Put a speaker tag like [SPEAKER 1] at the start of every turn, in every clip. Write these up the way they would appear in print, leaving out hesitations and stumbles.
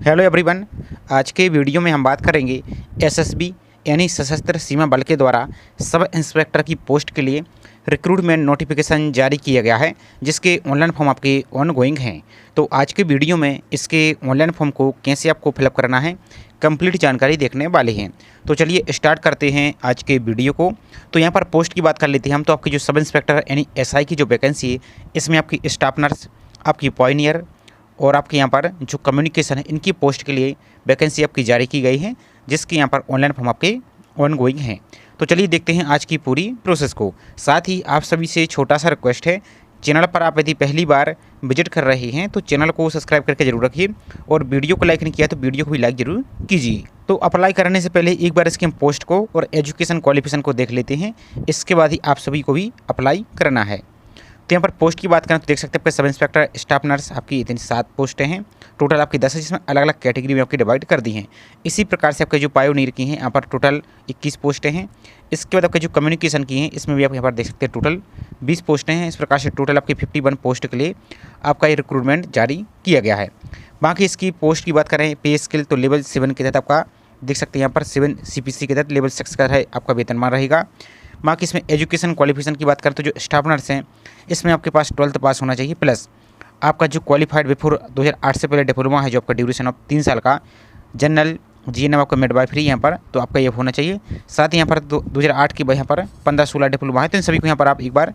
[SPEAKER 1] Hello everyone. आज के video में हम बात करेंगे एसएसबी यानी सशस्त्र सीमा बल के द्वारा सब इंस्पेक्टर की पोस्ट के लिए रिक्रूटमेंट नोटिफिकेशन जारी किया गया है, जिसके ऑनलाइन फॉर्म आपके ऑनगोइंग हैं। तो आज के वीडियो में इसके ऑनलाइन फॉर्म को कैसे आपको फिलअप करना है, कंप्लीट जानकारी देखने वाले हैं। तो चलिए स्टार्ट करते हैं आज के वीडियो को। तो यहाँ पर पोस्ट की बात कर लेते हैं हम। तो आपकी जो सब इंस्पेक्टर यानी एसआई की जो वैकेंसी है, इसमें आपकी स्टाफ नर्स, आपकी पॉइनियर और आपके यहाँ पर जो कम्युनिकेशन है, इनकी पोस्ट के लिए वैकेंसी आपकी जारी की गई है, जिसकी यहाँ पर ऑनलाइन फॉर्म आपके ऑनगोइंग हैं। तो चलिए देखते हैं आज की पूरी प्रोसेस को। साथ ही आप सभी से छोटा सा रिक्वेस्ट है, चैनल पर आप यदि पहली बार विजिट कर रहे हैं तो चैनल को सब्सक्राइब करके जरूर रखिए, और वीडियो को लाइक नहीं किया तो वीडियो को भी लाइक जरूर कीजिए। तो अप्लाई करने से पहले एक बार इसके हम पोस्ट को और एजुकेशन क्वालिफिकेशन को देख लेते हैं, इसके बाद ही आप सभी को भी अप्लाई करना है। तो यहाँ पर पोस्ट की बात करें तो देख सकते हैं आपके सब इंस्पेक्टर स्टाफ नर्स आपकी इतनी 7 पोस्टें हैं। टोटल आपकी 10 है, जिसमें अलग अलग कैटेगरी में आपकी डिवाइड कर दी हैं। इसी प्रकार से आपके जो पायोनियर की हैं, यहाँ पर टोटल 21 पोस्टें हैं। इसके बाद आपके जो कम्युनिकेशन की हैं, इसमें भी आप यहाँ पर देख सकते हैं टोटल 20 पोस्टें हैं। इस प्रकार से टोटल आपकी 51 पोस्ट के लिए आपका ये रिक्रूटमेंट जारी किया गया है। बाकी इसकी पोस्ट की बात करें, पे स्केल तो लेवल 7 के तहत आपका देख सकते हैं यहाँ पर 7 CPC के तहत लेवल 6 का है आपका वेतनमान रहेगा। बाकी इसमें एजुकेशन क्वालिफिकेशन की बात करें तो जो स्टाफ नर्स हैं, इसमें आपके पास 12th पास होना चाहिए, प्लस आपका जो क्वालिफाइड बिफोर 2008 से पहले डिप्लोमा है, जो आपका ड्यूरेशन ऑफ 3 साल का, जनरल जीएनएम आपका मिडवाइफरी यहाँ पर, तो आपका ये होना चाहिए। साथ ही यहाँ पर 2008 की यहाँ पर 15-16 डिप्लोमा है, तो इन सभी को यहाँ पर आप एक बार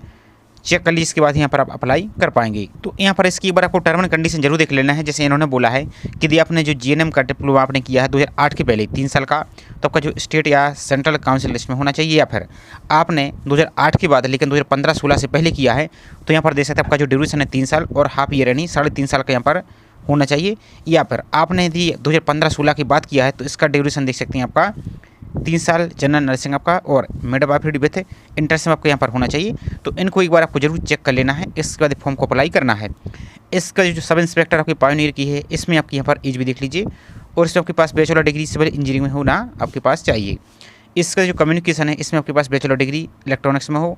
[SPEAKER 1] चेक कर लीजिए, इसके बाद यहाँ पर आप अप्लाई कर पाएंगे। तो यहाँ पर इसकी एक बार आपको टर्म एंड कंडीशन जरूर देख लेना है। जैसे इन्होंने बोला है कि यदि आपने जो जीएनएम का डिप्लोमा आपने किया है 2008 के पहले 3 साल का, तो आपका जो स्टेट या सेंट्रल काउंसिल लिस्ट में होना चाहिए, या फिर आपने 2008 के बाद लेकिन 2015-16 से पहले किया है, तो यहाँ पर देख सकते हैं आपका जो ड्यूरेशन है 3 साल और हाफ ईयर यानी 3.5 साल का यहाँ पर होना चाहिए। या फिर आपने यदि 2015-16 की बात किया है तो इसका ड्यूरेशन देख सकते हैं आपका 3 साल जनरल नर्सिंग आपका और मिडवाइफरी विथ इंटर्नशिप आपको यहाँ पर होना चाहिए। तो इनको एक बार आपको जरूर चेक कर लेना है, इसके बाद फॉर्म को अप्लाई करना है। इसका जो सब इंस्पेक्टर आपकी पायोनियर की है, इसमें आपकी यहाँ पर एज भी देख लीजिए, और इसमें आपके पास बैचलर डिग्री सिविल इंजीनियरिंग में होना आपके पास चाहिए। इसका जो कम्युनिकेशन है, इसमें आपके पास बैचलर डिग्री इलेक्ट्रॉनिक्स में हो,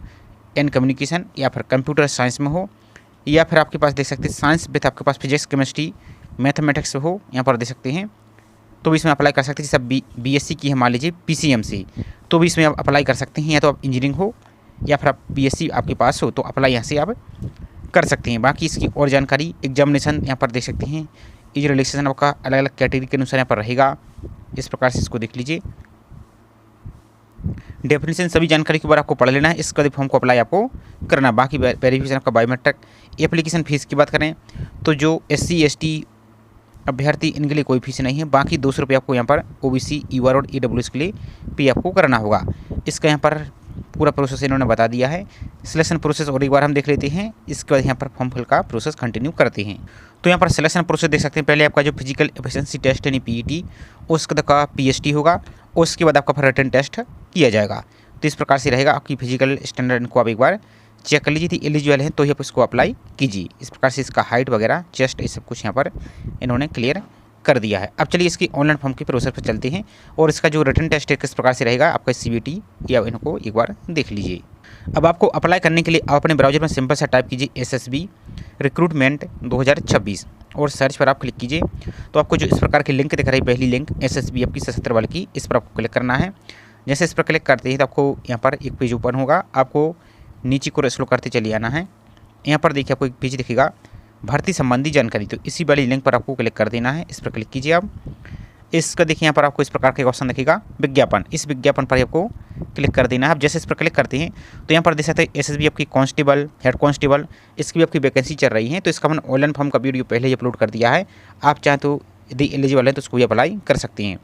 [SPEAKER 1] एंड कम्युनिकेशन, या फिर कंप्यूटर साइंस में हो, या फिर आपके पास देख सकते हैं साइंस विथ आपके पास फिजिक्स केमिस्ट्री मैथमेटिक्स हो, यहाँ पर देख सकते हैं, तो भी इसमें अप्लाई कर सकते हैं। जैसे BSc की है मान लीजिए PCM से, तो भी इसमें आप अप्लाई कर सकते हैं, या तो आप इंजीनियरिंग हो या फिर आप BSc आपके पास हो, तो अप्लाई यहाँ से आप कर सकते हैं। बाकी इसकी और जानकारी एग्जामिनेशन यहाँ पर देख सकते हैं, एज रिलेक्सेशन आपका अलग अलग कैटेगरी के अनुसार यहाँ पर रहेगा। इस प्रकार से इसको देख लीजिए। डेफिनेशन सभी जानकारी के बारे आपको पढ़ लेना है, इसके बाद फॉर्म को अप्लाई आपको करना। बाकी वेरिफिकेशन आपका बायोमेट्रिक। एप्लीकेशन फीस की बात करें तो जो SC ST अभ्यर्थी इनके लिए कोई फीस नहीं है। बाकी 200 रुपये आपको यहाँ पर OBC ER और EWS के लिए पे आपको करना होगा। इसका यहाँ पर पूरा प्रोसेस इन्होंने बता दिया है। सिलेक्शन प्रोसेस और एक बार हम देख लेते हैं, इसके बाद यहाँ पर फॉर्म फिल का प्रोसेस कंटिन्यू करते हैं। तो यहाँ पर सिलेक्शन प्रोसेस देख सकते हैं, पहले आपका जो फिजिकल एफिशिएंसी टेस्ट यानी PET, उसका का PST होगा, उसके बाद आपका फिर रिटन टेस्ट किया जाएगा। तो इस प्रकार से रहेगा आपकी फिजिकल स्टैंडर्ड, इनको आप एक बार चेक कर लीजिए, थी एलिजिबल है तो ही आप इसको अप्लाई कीजिए। इस प्रकार से इसका हाइट वगैरह चेस्ट ये सब कुछ यहाँ पर इन्होंने क्लियर कर दिया है। अब चलिए इसकी ऑनलाइन फॉर्म के प्रोसेस पर चलते हैं, और इसका जो रिटन टेस्ट है किस प्रकार से रहेगा आपका CBT, या इनको एक बार देख लीजिए। अब आपको अप्लाई करने के लिए आप अपने ब्राउजर में सिंपल सा टाइप कीजिए SSB रिक्रूटमेंट 2026 और सर्च पर आप क्लिक कीजिए। तो आपको जो इस प्रकार की लिंक दिख रही है, पहली लिंक SSB आपकी सशस्त्र बल की, इस पर आपको क्लिक करना है। जैसे इस पर क्लिक करते हैं तो आपको यहाँ पर एक पेज ओपन होगा, आपको नीचे को स्क्रॉल करते चलिए आना है। यहाँ पर देखिए आपको एक पेज दिखेगा भर्ती संबंधी जानकारी, तो इसी वाली लिंक पर आपको क्लिक कर देना है। इस पर क्लिक कीजिए आप। इसका देखिए यहाँ पर आपको इस प्रकार का ऑप्शन दिखेगा विज्ञापन, इस विज्ञापन पर आपको क्लिक कर देना है। आप जैसे इस पर क्लिक करते हैं तो यहाँ पर देख सकते हैं SSB आपकी कांस्टेबल, हेड कांस्टेबल, इसकी भी आपकी वैकेंसी चल रही है। तो इसका मैंने ऑनलाइन फॉर्म का वीडियो पहले ही अपलोड कर दिया है, आप चाहें तो यदि एलिजिबल है तो उसको भी अप्लाई कर सकते हैं।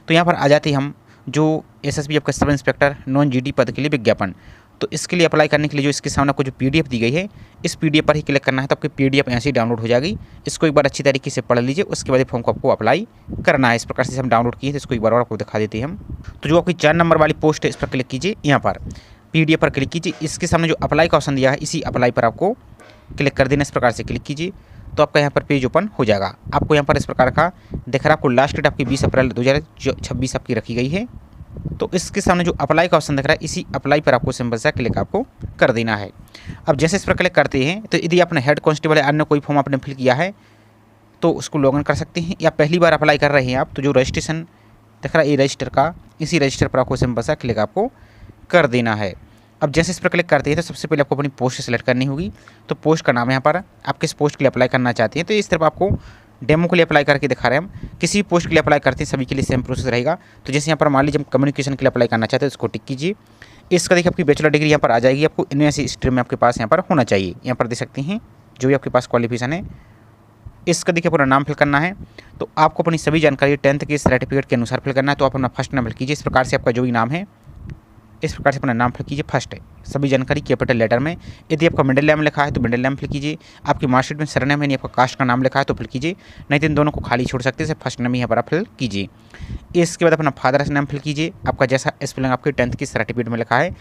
[SPEAKER 1] तो यहाँ पर आ जाते हैं हम जो SSB आपका सब इंस्पेक्टर नॉन GD पद के लिए विज्ञापन। तो इसके लिए अप्लाई करने के लिए जो इसके सामने आपको जो PDF दी गई है, इस PDF पर ही क्लिक करना है, तो आपकी PDF यहाँ से डाउनलोड हो जाएगी। इसको एक बार अच्छी तरीके से पढ़ लीजिए, उसके बाद फॉर्म को आपको अप्लाई करना है। इस प्रकार से हम डाउनलोड किए, तो इसको एक बार और आपको दिखा देते हैं हम। तो जो आपकी 4 नंबर वाली पोस्ट है, इस पर क्लिक कीजिए, यहाँ पर PDF पर क्लिक कीजिए। इसके सामने जो अप्लाई का ऑप्शन दिया है, इसी अप्लाई पर आपको क्लिक कर देना। इस प्रकार से क्लिक कीजिए तो आपका यहाँ पर पेज ओपन हो जाएगा। आपको यहाँ पर इस प्रकार का दिख रहा है, आपको लास्ट डेट आपकी 20 अप्रैल 2026 आपकी रखी गई है। तो इसके सामने जो अप्लाई का ऑप्शन दिख रहा है, इसी अप्लाई पर आपको सिंपल सा क्लिक आपको कर देना है। अब जैसे इस पर क्लिक करते हैं तो यदि आपने हेड कांस्टेबल या अन्य कोई फॉर्म आपने फिल किया है तो उसको लॉगिन कर सकते हैं, या पहली बार अप्लाई कर रहे हैं आप तो जो रजिस्ट्रेशन दिख रहा है ये रजिस्टर का, इसी रजिस्टर पर आपको सिंपल सा क्लिक आपको कर देना है। अब जैसे इस पर क्लिक करते हैं तो सबसे पहले आपको अपनी पोस्ट सेलेक्ट करनी होगी। तो पोस्ट का नाम यहाँ पर आप किस पोस्ट के लिए अप्लाई करना चाहते हैं, तो इस तरफ आपको डेमो के लिए अप्लाई करके दिखा रहे हैं हम। किसी भी पोस्ट के लिए अप्लाई करते हैं सभी के लिए सेम प्रोसेस रहेगा। तो जैसे यहाँ पर मान लीजिए हम कम्युनिकेशन के लिए अप्लाई करना चाहते हैं, उसको टिक कीजिए। इसका देखिए आपकी बैचलर डिग्री यहाँ पर आ जाएगी, आपको इनमें से स्ट्रीम में आपके पास यहाँ पर होना चाहिए। यहाँ पर देख सकते हैं जो भी आपके पास क्वालिफिकेशन है। इसका देखिए पूरा नाम फिल करना है। तो आपको अपनी सभी जानकारी 10th के सर्टिफिकेट के अनुसार फिल करना है। तो आप अपना फर्स्ट नाम फिल कीजिए, इस प्रकार से आपका जो भी नाम है इस प्रकार से अपना नाम फिल कीजिए। फर्स्ट है सभी जानकारी कैपिटल लेटर में। यदि आपका मिडिल नेम लिखा है तो मिडिल नेम फिल कीजिए। आपकी मार्कशीट में सरनेम है, नहीं आपका कास्ट का नाम लिखा है तो फिल कीजिए, नहीं तो इन दोनों को खाली छोड़ सकते हैं। फर्स्ट नेम यहाँ पर आप फिल कीजिए। इसके बाद अपना फादर नेम फिल कीजिए, आपका जैसा स्पेलिंग आपके 10th की सर्टिफिकेट में लिखा है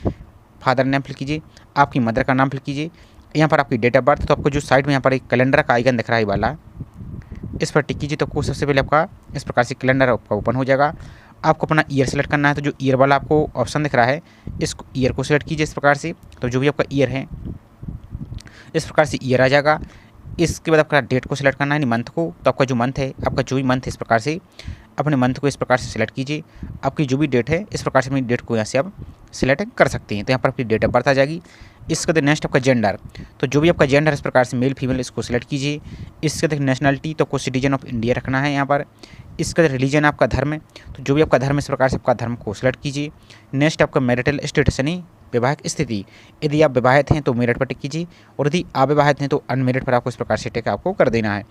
[SPEAKER 1] फादर नेम फिल कीजिए। आपकी मदर का नाम फिल कीजिए। यहाँ पर आपकी डेट ऑफ बर्थ, तो आपको जो साइड में यहाँ पर एक कैलेंडर का आइकन दिख रहा है वाला, इस पर टिक कीजिए। तो आपको सबसे पहले आपका इस प्रकार से कैलेंडर आपका ओपन हो जाएगा। आपको अपना ईयर सेलेक्ट करना है, तो जो ईयर वाला आपको ऑप्शन दिख रहा है इस ईयर को सिलेक्ट कीजिए इस प्रकार से। तो जो भी आपका ईयर है इस प्रकार से ईयर आ जाएगा। इसके बाद आपका डेट को सिलेक्ट करना है, मंथ को। तो आपका जो मंथ है, आपका जो भी मंथ है इस प्रकार से अपने मंथ को इस प्रकार से सिलेक्ट कीजिए। आपकी जो भी डेट है इस प्रकार से अपनी डेट को यहाँ से आप सिलेक्ट कर सकते हैं। तो यहाँ पर आपकी डेट ऑफ बर्थ आ जाएगी। इसके बाद नेक्स्ट आपका जेंडर, तो जो भी आपका जेंडर इस प्रकार से मेल फीमेल इसको सिलेक्ट कीजिए। इसके बाद नेशनलिटी, तो आपको सिटीजन ऑफ इंडिया रखना है यहाँ पर। इसका रिलीजन आपका धर्म है, तो जो भी आपका धर्म इस प्रकार से आपका धर्म को सिलेक्ट कीजिए। नेक्स्ट आपका मैरिटल स्टेटस यानी वैवाहिक स्थिति, यदि आप विवाहित हैं तो मेरिट पर टिक कीजिए, और यदि अविवाहित हैं तो अनमेरिट पर आपको इस प्रकार से टिक आपको कर देना है।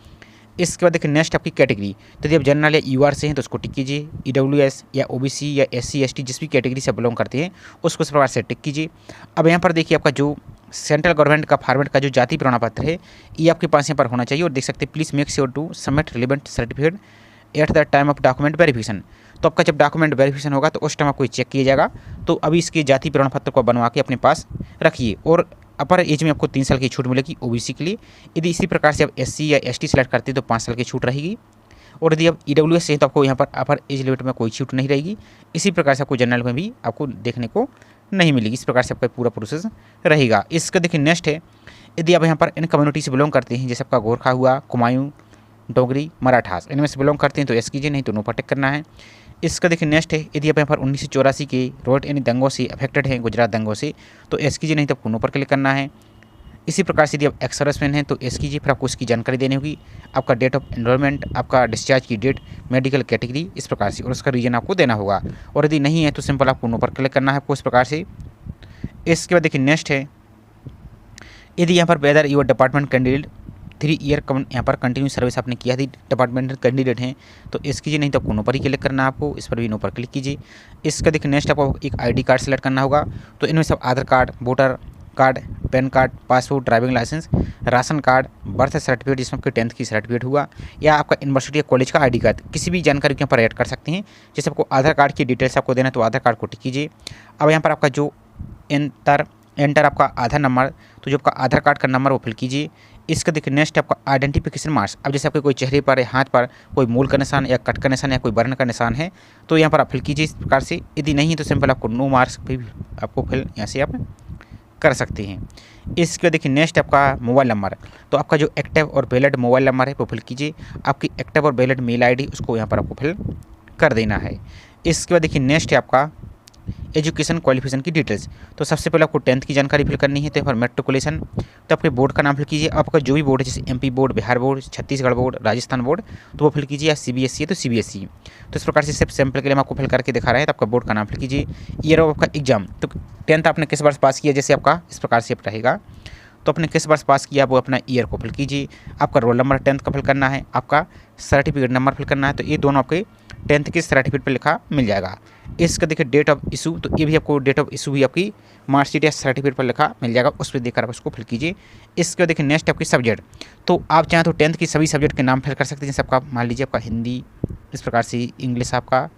[SPEAKER 1] इसके बाद देखिए नेक्स्ट आपकी कैटेगरी, तो यदि आप जनरल या यूआर से हैं तो उसको टिक कीजिए। ईडब्ल्यूएस या ओबीसी या एससी एसटी जिस भी कैटेगरी से बिलोंग करते हैं उसको इस प्रकार से टिक कीजिए। अब यहाँ पर देखिए आपका जो सेंट्रल गवर्नमेंट का फॉर्मेट का जो जाति प्रमाण पत्र है ये आपके पास यहाँ पर होना चाहिए। और देख सकते हैं please make sure to submit relevant certificate at the time of document verification. तो आपका जब डॉक्यूमेंट वेरिफिकेशन होगा तो उस टाइम आपको चेक किया जाएगा। तो अभी इसके जाति प्रमाण पत्र को बनवा के अपने पास रखिए। और अपर एज में आपको 3 साल की छूट मिलेगी ओबीसी के लिए। यदि इसी प्रकार से आप एससी या एसटी सेलेक्ट करते हैं तो 5 साल की छूट रहेगी। और यदि आप ईडब्ल्यूएस से हैं तो आपको यहाँ पर अपर एज लिमिट में कोई छूट नहीं रहेगी। इसी प्रकार से आपको जनरल में भी आपको देखने को नहीं मिलेगी। इस प्रकार से आपका पूरा प्रोसेस रहेगा। इसका देखिए नेक्स्ट है, यदि आप यहाँ पर इन कम्युनिटी से बिलोंग करते हैं, जैसे आपका गोरखा हुआ, कुमायूं, डोगरी, मराठास, इनमें से बिलोंग करते हैं तो एस कीजिए, नहीं तो नो पर टिक करना है। इसका देखिए नेक्स्ट है, यदि आप यहाँ पर 1984 के रोड यानी दंगों से अफेक्टेड हैं, गुजरात दंगों से, तो एस कीजिए, नहीं तो आपको नो पर क्लिक करना है। इसी प्रकार से यदि आप एक्स सर्विसमैन हैं तो एस कीजिए, फिर आपको इसकी जानकारी देनी होगी, आपका डेट ऑफ एनरोलमेंट, आपका डिस्चार्ज की डेट, मेडिकल कैटेगरी इस प्रकार से, और उसका रीजन आपको देना होगा। और यदि नहीं है तो सिंपल आपको नो पर क्लिक करना है आपको इस प्रकार से। इसके बाद देखिए नेक्स्ट है, यदि यहाँ पर whether your department candidate 3 year यहाँ पर कंटिन्यू सर्विस आपने किया थी, डिपार्टमेंटल कैंडिडेट हैं तो इस कीजिए, नहीं तो आपको नो पर ही क्लिक करना है आपको, इस पर भी नो पर क्लिक कीजिए। इसका देखिए नेक्स्ट आपको एक आईडी कार्ड सेलेक्ट करना होगा। तो इनमें सब Aadhaar card, voter card, PAN card, passport, driving licence, ration card, birth certificate जिसमें आपके 10th की सर्टिफिकेट हुआ, या आपका यूनिवर्सिटी या कॉलेज का आईडी कार्ड, किसी भी जानकारी को यहाँ पर ऐड कर सकते हैं। जैसे आपको आधार कार्ड की डिटेल्स आपको देना है तो आधार कार्ड को टिक कीजिए। अब यहाँ पर आपका जो एंटर आपका आधार नंबर, तो जो आपका आधार कार्ड का नंबर वो फिल कीजिए। इसका देखिए नेक्स्ट आपका आइडेंटिफिकेशन मार्क्स, अब जैसे आपके कोई चेहरे पर या हाथ पर कोई मूल का निशान या कट का निशान या कोई बर्न का निशान है तो यहाँ पर आप फिल कीजिए इस प्रकार से। यदि नहीं है तो सिंपल आपको नो मार्क्स भी आपको फिल यहाँ से आप कर सकते हैं। इसके बाद देखिए नेक्स्ट आपका मोबाइल नंबर, तो आपका जो एक्टिव और वैलिड मोबाइल नंबर है वो फिल कीजिए। आपकी एक्टिव और वैलिड मेल आईडी उसको यहाँ पर आपको फिल कर देना है। इसके बाद देखिए नेक्स्ट है आपका एजुकेशन क्वालिफिकेशन की डिटेल्स, तो सबसे पहले आपको 10th की जानकारी फिल करनी है। तो फिर मेट्रिकुलेशन, तो आपके बोर्ड का नाम फिल कीजिए। आपका जो भी बोर्ड है जैसे MP board, Bihar board, Chhattisgarh board, Rajasthan board, तो वो फिल कीजिए। या सीबीएसई है तो सीबीएसई। तो इस प्रकार से सिर्फ सैम्पल के लिए हम आपको फिल करके दिखा रहे हैं। तो आपका बोर्ड का नाम फिल कीजिए। ईयर ऑफ आपका एग्जाम, तो 10th आपने किस वर्ष पास किया, जैसे आपका इस प्रकार से रहेगा। तो आपने किस वर्ष पास किया वो अपना ईयर को फिल कीजिए। आपका रोल नंबर 10th का फिल करना है, आपका सर्टिफिकेट नंबर फिल करना है। तो ये दोनों आपके 10th के सर्टिफिकेट पर लिखा मिल जाएगा। इसका देखिए डेट ऑफ इशू, तो ये भी आपको डेट ऑफ इशू भी आपकी मार्कशीट या सर्टिफिकेट पर लिखा मिल जाएगा, उस पर देखकर आप उसको फिल कीजिए। इसके बाद देखिए नेक्स्ट आपकी सब्जेक्ट, तो आप चाहें तो 10th की सभी सब्जेक्ट के नाम फिल कर सकते हैं। जैसे आपका मान लीजिए आपका हिंदी, इस प्रकार से इंग्लिश, आपका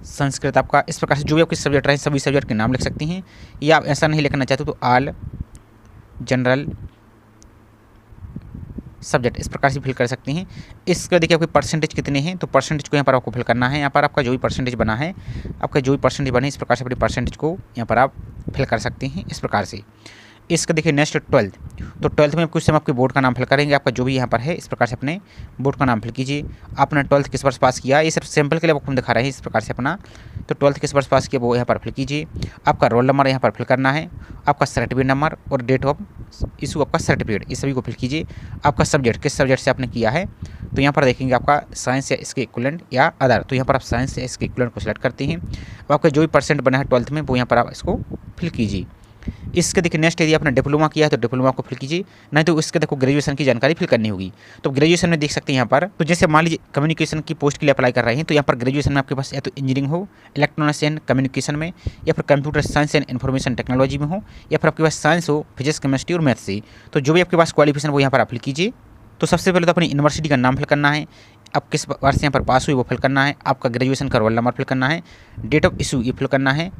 [SPEAKER 1] संस्कृत, आपका इस प्रकार से जो भी आपके सब्जेक्ट रहे सभी सब्जेक्ट के नाम लिख सकती हैं। या आप ऐसा नहीं लिखना चाहते तो ऑल जनरल सब्जेक्ट इस प्रकार से फिल कर सकते हैं। इसके देखिए आपके परसेंटेज कितने हैं, तो परसेंटेज को यहाँ पर आपको फिल करना है। यहाँ पर आपका जो भी परसेंटेज बना है, आपका जो भी परसेंटेज बने इस प्रकार से अपने परसेंटेज को यहाँ पर आप फिल कर सकते हैं इस प्रकार से। इसका देखिए नेक्स्ट 12th, तो 12th में कुछ समय आपके बोर्ड का नाम फिल करेंगे, आपका जो भी यहाँ पर है इस प्रकार से अपने बोर्ड का नाम फिल कीजिए। आपने 12th किस वर्ष पास किया, ये सिर्फ सैंपल के लिए आपको हम दिखा रहे हैं इस प्रकार से अपना। तो 12th किस वर्ष पास किया वो यहाँ पर फिल कीजिए। आपका रोल नंबर यहाँ पर फिल करना है, आपका सर्टिफिकेट नंबर और डेट ऑफ इशू आपका सर्टिफिकेट, इस सभी को फिल कीजिए। आपका सब्जेक्ट किस सब्जेक्ट से आपने किया है, तो यहाँ पर देखेंगे आपका साइंस या इसके इक्विवेलेंट या अदर, तो यहाँ पर आप साइंस या इसके इक्विवेलेंट को सिलेक्ट करते हैं। अब आपका जो भी परसेंट बना है 12th में वो यहाँ पर आप इसको फिल कीजिए। इसके देखिए नेक्स्ट यदि आपने डिप्लोमा किया है तो डिप्लोमा को फिल कीजिए, नहीं तो इसके देखो ग्रेजुएशन की जानकारी फिल करनी होगी। तो ग्रेजुएशन में देख सकते हैं यहाँ पर, तो जैसे मान लीजिए कम्युनिकेशन की पोस्ट के लिए अप्लाई कर रहे हैं, तो यहाँ पर ग्रेजुएशन में आपके पास या तो इंजीनियरिंग हो, इलेक्ट्रॉनिक्स एंड कम्युनिकेशन में, या फिर computer science and information technology में हो, या फिर आपके पास साइंस हो, फिजिक्स केमिस्ट्री और मैथ से। तो जो भी आपके पास क्वालिफिकेशन वो यहाँ पर आप फिल कीजिए। तो सबसे पहले तो अपनी यूनिवर्सिटी का नाम फिल करना है, आप किस वर्ष यहाँ पर पास हुई वो फिल करना है, आपका ग्रेजुएशन का रोल नंबर फिल करना है, डेट ऑफ इशू ये फिल करना है,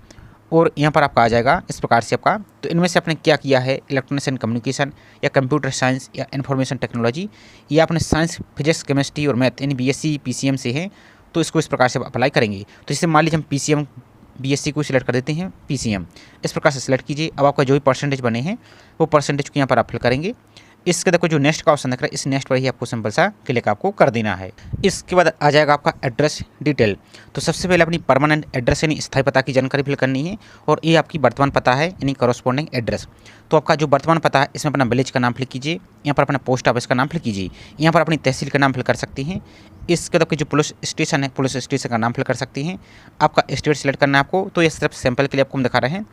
[SPEAKER 1] और यहाँ पर आपका आ जाएगा इस प्रकार से आपका। तो इनमें से आपने क्या किया है, इलेक्ट्रॉनिक्स एंड कम्युनिकेशन या कंप्यूटर साइंस या इन्फॉर्मेशन टेक्नोलॉजी, या आपने साइंस फिजिक्स केमिस्ट्री और मैथ यानी बीएससी पीसीएम से है, तो इसको इस प्रकार से अप्लाई करेंगे। तो जैसे मान लीजिए हम पीसीएम बीएससी को सिलेक्ट कर देते हैं, पीसीएम इस प्रकार से सिलेक्ट कीजिए। अब आपका जो भी परसेंटेज बने हैं वो परसेंटेज को यहाँ पर आप फिल करेंगे। इसके देखो जो नेक्स्ट का ऑप्शन दिख रहा है, इस नेक्स्ट पर ही आपको सिंपल सा क्लिक आपको कर देना है। इसके बाद आ जाएगा आपका एड्रेस डिटेल। तो सबसे पहले अपनी परमानेंट एड्रेस यानी स्थायी पता की जानकारी फिल करनी है, और ये आपकी वर्तमान पता है यानी कॉरस्पॉन्डिंग एड्रेस। तो आपका जो वर्तमान पता है इसमें अपना विलेज का नाम फिल कीजिए, यहाँ पर अपना पोस्ट ऑफिस का नाम फिल कीजिए, यहाँ पर अपनी तहसील का नाम फिल कर सकती हैं। इसके तब जो पुलिस स्टेशन है पुलिस स्टेशन का नाम फिल कर सकती हैं। आपका स्टेट सेलेक्ट करना है आपको, तो ये सिर्फ सैंपल के लिए आपको हम दिखा रहे हैं।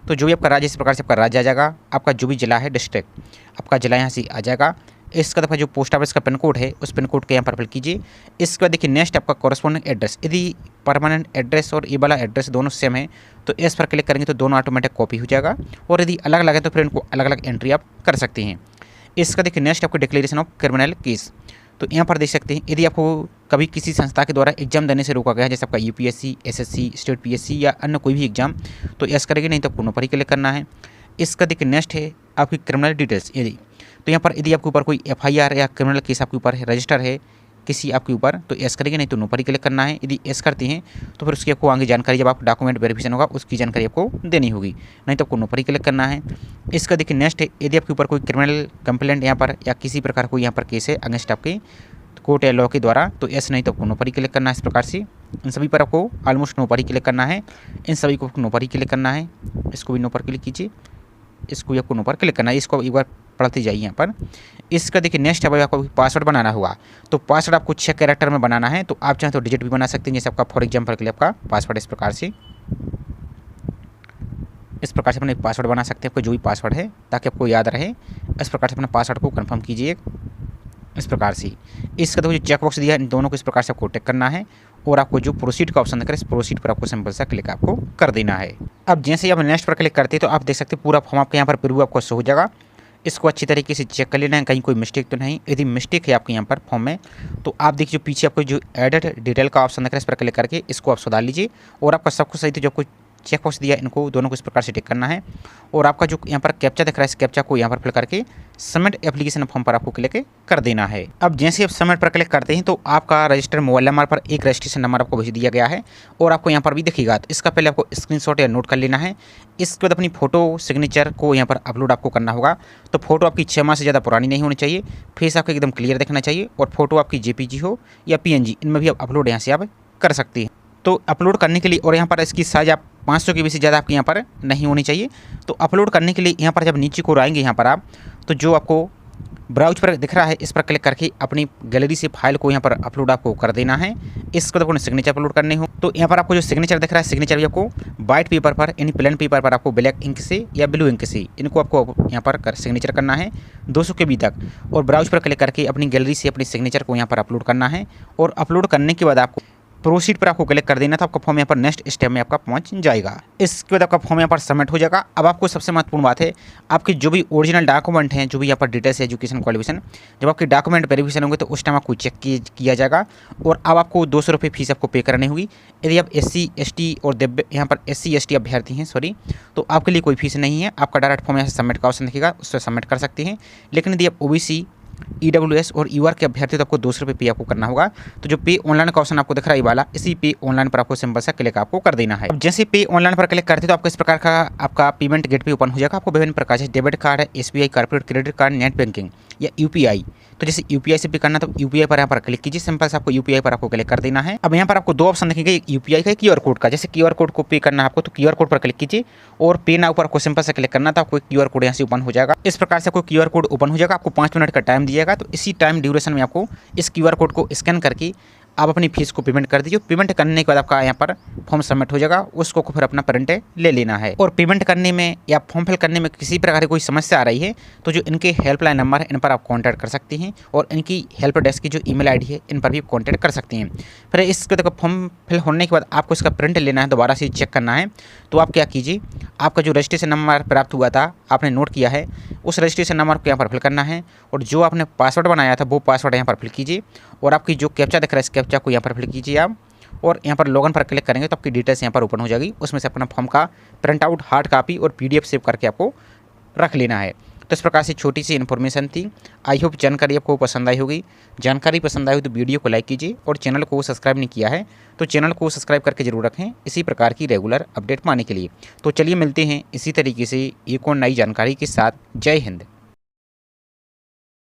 [SPEAKER 1] तो जो भी आपका राज्य इस प्रकार से आपका राज्य आ जाएगा, आपका जो भी जिला है डिस्ट्रिक्ट आपका जिला यहाँ से आ जाएगा। इसका दफ़ा जो पोस्ट ऑफिस का पिन कोड है उस पिन कोड के यहाँ पर फिल कीजिए। इसके बाद देखिए नेक्स्ट आपका कॉरस्पॉन्डिंग एड्रेस, यदि परमानेंट एड्रेस और ये वाला एड्रेस दोनों सेम है तो इस पर क्लिक करेंगे तो दोनों ऑटोमेटिक कॉपी हो जाएगा, और यदि अलग अलग है तो फिर इनको अलग अलग एंट्री आप कर सकते हैं। इसका देखिए नेक्स्ट आपको डिक्लेरेशन ऑफ क्रिमिनल केस। तो यहाँ पर देख सकते हैं यदि आपको कभी किसी संस्था के द्वारा एग्जाम देने से रोका गया है, जैसे आपका यूपीएससी, एसएससी, स्टेट पीएससी या अन्य कोई भी एग्जाम, तो यस करेंगे, नहीं तो आपको नो पर ही क्लिक करना है। इसका देखिए नेक्स्ट है आपकी क्रिमिनल डिटेल्स। यदि तो यहाँ पर यदि आपके ऊपर कोई एफआईआर या क्रिमिनल केस आपके ऊपर है, रजिस्टर है किसी आपके ऊपर, तो एस करेंगे, नहीं तो नो पर ही क्लिक करना है। यदि एस करते हैं तो फिर उसकी आपको आगे जानकारी जब आप डॉक्यूमेंट वेरिफिकेशन होगा उसकी जानकारी आपको देनी होगी, नहीं तो आपको नो पर ही क्लिक करना है। इसका देखिए नेक्स्ट है यदि आपके ऊपर कोई क्रिमिनल कंप्लेंट यहाँ पर या किसी प्रकार कोई यहाँ पर केस है अगेंस्ट आपके कोर्ट या लॉ के द्वारा, तो एस, नहीं तो आपको नो पर ही क्लिक करना है। इस प्रकार से इन सभी पर आपको ऑलमोस्ट नो पर ही क्लिक करना है, इन सभी को नो पर ही क्लिक करना है। इसको भी नो पर क्लिक कीजिए, इसको भी आपको नो पर क्लिक करना है। इसको एक बार पढ़ते जाइए यहाँ पर। इसका देखिए नेक्स्ट है आपको पासवर्ड बनाना होगा, तो पासवर्ड आपको 6 कैरेक्टर में बनाना है। तो आप चाहें तो डिजिट भी बना सकते हैं, जैसे आपका फॉर एग्जाम्पल के लिए आपका पासवर्ड इस प्रकार से अपने पासवर्ड बना सकते हैं, आपको जो भी पासवर्ड है ताकि आपको याद रहे। इस प्रकार से अपने पासवर्ड को कन्फर्म कीजिए इस प्रकार से। इसका तो जो चेक बॉक्स दिया है इन दोनों को इस प्रकार से आपको टिक करना है, और आपको जो प्रोसीड का ऑप्शन दिख रहा है इस प्रोसीड पर आपको सिंपल सा क्लिक आपको कर देना है। अब जैसे ही आप नेक्स्ट पर क्लिक करते हैं तो आप देख सकते हैं पूरा फॉर्म आपके यहाँ पर प्रीव्यू आपको शो हो जाएगा। इसको अच्छी तरीके से चेक कर लेना है कहीं कोई मिस्टेक तो नहीं। यदि मिस्टेक है आपके यहाँ पर फॉर्म में तो आप देखिए जो पीछे आपको जो एडिट डिटेल का ऑप्शन दिख रहा है इस पर क्लिक करके इसको आप सुधार लीजिए, और आपका सब कुछ सही तो जो कुछ चेक बॉक्स दिया इनको दोनों को इस प्रकार से टिक करना है, और आपका जो यहाँ पर कैप्चा दिख रहा है इस कैप्चा को यहाँ पर फिल करके सबमिट एप्लीकेशन फॉर्म पर आपको क्लिक कर देना है। अब जैसे आप सबमिट पर क्लिक करते हैं तो आपका रजिस्टर्ड मोबाइल नंबर पर एक रजिस्ट्रेशन नंबर आपको भेज दिया गया है, और आपको यहाँ पर भी दिखेगा। तो इसका पहले आपको स्क्रीनशॉट या नोट कर लेना है। इसके बाद अपनी फ़ोटो सिग्नेचर को यहाँ पर अपलोड आपको करना होगा। तो फोटो आपकी 6 माह से ज़्यादा पुरानी नहीं होनी चाहिए, फेस आपका एकदम क्लियर दिखना चाहिए, और फोटो आपकी जेपीजी हो या पीएनजी, इनमें भी आप अपलोड यहाँ से आप कर सकते हैं। तो अपलोड करने के लिए, और यहाँ पर इसकी साइज़ आप 500 KB से ज़्यादा आपके यहाँ पर नहीं होनी चाहिए। तो अपलोड करने के लिए यहाँ पर जब नीचे को आएंगे यहाँ पर आप, तो जो आपको ब्राउज पर दिख रहा है इस पर क्लिक करके अपनी गैलरी से फाइल को यहाँ पर अपलोड आपको कर देना है। इसको आपको सिग्नेचर अपलोड करने हो तो यहाँ पर आपको जो सिग्नेचर दिख रहा है सिग्नेचर भी आपको वाइट पेपर पर यानी प्लेन पेपर पर आपको ब्लैक इंक से या ब्लू इंक से इनको आपको यहाँ पर सिग्नेचर करना है 200 KB तक, और ब्राउज पर क्लिक करके अपनी गैलरी से अपनी सिग्नेचर को यहाँ पर अपलोड करना है। और अपलोड करने के बाद आपको प्रोसीड पर आपको क्लिक कर देना था, आपका फॉर्म यहाँ पर नेक्स्ट स्टेप में आपका पहुँच जाएगा। इसके बाद आपका फॉर्म यहाँ पर सबमिट हो जाएगा। अब आपको सबसे महत्वपूर्ण बात है आपके जो भी ओरिजिनल डॉक्यूमेंट हैं, जो भी यहाँ पर डिटेल्स एजुकेशन क्वालिफिकेशन, जब आपके डॉक्यूमेंट वेरिफिकेशन होंगे तो उस टाइम आपको चेक किया जाएगा, और अब आपको 200 रुपये फीस आपको पे करनी होगी। यदि आप SC ST और दिव्य यहाँ पर SC ST अभ्यर्थी हैं तो आपके लिए कोई फीस नहीं है। आपका डायरेक्ट फॉर्म यहाँ से सबमिट का ऑप्शन दिखेगा, उस पर सबमिट कर सकते हैं। लेकिन यदि आप OBC EWS और UR के अभ्यर्थी तो आपको 200 रुपये पे आपको करना होगा। तो जो पे ऑनलाइन का ऑप्शन आपको दिख रहा है ये वाला, इसी पे ऑनलाइन पर आपको सिंपल सा क्लिक आपको कर देना है। अब जैसे पे ऑनलाइन पर क्लिक करते तो आपको इस प्रकार का आपका पेमेंट गेटवे ओपन हो जाएगा। आपको विभिन्न प्रकार से डेबिट कार्ड है, SBI corporate credit card, net banking या UPI। तो जैसे UPI से पे करना तो UPI पर यहाँ पर क्लिक कीजिए, सिंपल से आपको UPI पर आपको क्लिक कर देना है। अब यहाँ पर आपको 2 ऑप्शन दिखेंगे, एक UPI का, QR कोड का। जैसे QR कोड को पे करना है आपको तो QR कोड पर क्लिक कीजिए और पे नाउ पर आपको सिंपल से क्लिक करना था, आपको QR कोड यहाँ से ओपन हो जाएगा। इस प्रकार से आपको QR कोड ओपन हो जाएगा। आपको 5 मिनट का टाइम दिएगा, तो इसी टाइम ड्यूरेशन में आपको इस QR कोड को स्कैन करके आप अपनी फीस को पेमेंट कर दीजिए। पेमेंट करने के बाद आपका यहाँ पर फॉर्म सबमिट हो जाएगा, उसको फिर अपना प्रिंट ले लेना है। और पेमेंट करने में या फॉर्म फिल करने में किसी प्रकार की कोई समस्या आ रही है तो जो इनके हेल्पलाइन नंबर है इन पर आप कॉन्टैक्ट कर सकते हैं और इनकी हेल्प डेस्क की जो ईमेल ID है इन पर भी कॉन्टैक्ट कर सकते हैं। फिर इसके बाद फॉर्म फिल होने के बाद आपको इसका प्रिंट लेना है, दोबारा से चेक करना है। तो आप क्या कीजिए, आपका जो रजिस्ट्रेशन नंबर प्राप्त हुआ था आपने नोट किया है, उस रजिस्ट्रेशन नंबर को यहाँ पर फिल करना है और जो आपने पासवर्ड बनाया था वो पासवर्ड यहाँ पर फिल कीजिए और आपकी जो कैप्चा दिख रहा है इस कैप्चा को यहाँ पर फिल कीजिए आप, और यहाँ पर लॉगिन पर क्लिक करेंगे तो आपकी डिटेल्स यहाँ पर ओपन हो जाएगी। उसमें से अपना फॉर्म का प्रिंट आउट, हार्ड कॉपी और PDF सेव करके आपको रख लेना है। तो इस प्रकार से छोटी सी इन्फॉर्मेशन थी। आई होप जानकारी आपको पसंद आई होगी। जानकारी पसंद आई हो तो वीडियो को लाइक कीजिए और चैनल को सब्सक्राइब नहीं किया है तो चैनल को सब्सक्राइब करके जरूर रखें इसी प्रकार की रेगुलर अपडेट पाने के लिए। तो चलिए मिलते हैं इसी तरीके से एक और नई जानकारी के साथ। जय हिंद।